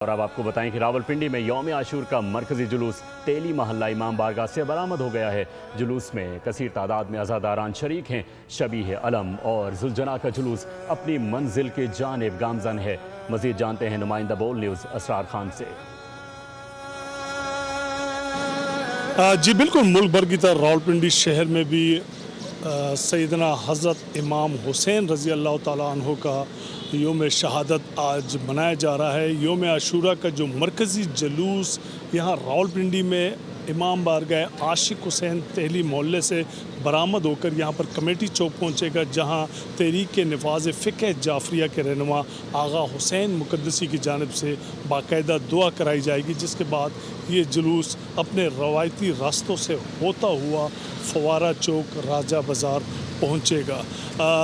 اور اب آپ کو بتائیں کہ راولپنڈی میں یوم عاشور کا مرکزی جلوس تیلی محلہ امام بارگاہ سے برآمد ہو گیا ہے۔ جلوس میں کثیر تعداد میں عزاداران شریک ہیں۔ شبیہ علم اور ذوالجناح کا جلوس اپنی منزل کے جانب گامزن ہے۔ مزید جانتے ہیں نمائندہ بول نیوز اسرار خان سے۔ جی بالکل، ملک بھر کی طرح راولپنڈی شہر میں بھی سیدنا حضرت امام حسین رضی اللہ تعالیٰ عنہ کا یوم شہادت آج منایا جا رہا ہے۔ یوم عاشوراء کا جو مرکزی جلوس یہاں راولپنڈی میں امام بارگاہ عاشق حسین تیلی محلے سے برآمد ہو کر یہاں پر کمیٹی چوک پہنچے گا، جہاں تحریک نفاذ فقہ جعفریہ کے رہنما آغا حسین مقدسی کی جانب سے باقاعدہ دعا کرائی جائے گی، جس کے بعد یہ جلوس اپنے روایتی راستوں سے ہوتا ہوا فوارہ چوک راجہ بازار پہنچے گا۔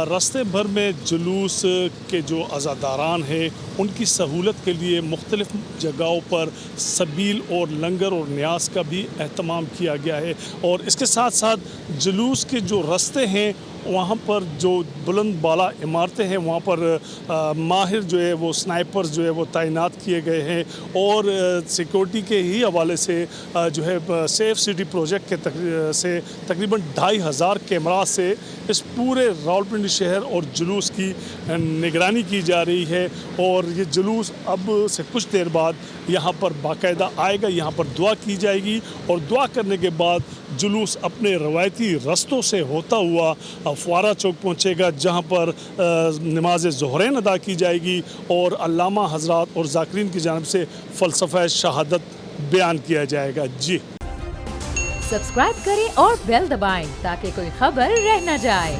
راستے بھر میں جلوس کے جو عزاداران ہیں ان کی سہولت کے لیے مختلف جگہوں پر سبیل اور لنگر اور نیاز کا بھی اہتمام کیا گیا ہے، اور اس کے ساتھ ساتھ جلوس کے جو راستے ہیں وہاں پر جو بلند بالا عمارتیں ہیں وہاں پر ماہر جو ہے وہ سنائپرز جو ہے وہ تعینات کیے گئے ہیں، اور سیکورٹی کے ہی حوالے سے جو ہے سیف سٹی پروجیکٹ کے سے تقریباً 2500 کیمرات سے اس پورے راولپنڈی شہر اور جلوس کی نگرانی کی جا رہی ہے۔ اور یہ جلوس اب سے کچھ دیر بعد یہاں پر باقاعدہ آئے گا، یہاں پر دعا کی جائے گی، اور دعا کرنے کے بعد جلوس اپنے روایتی رستوں سے ہوتا ہوا فوارہ چوک پہنچے گا، جہاں پر نماز ظہرین ادا کی جائے گی اور علامہ حضرات اور ذاکرین کی جانب سے فلسفہ شہادت بیان کیا جائے گا۔ جی سبسکرائب کریں اور بیل دبائیں تاکہ کوئی خبر رہ نہ جائے۔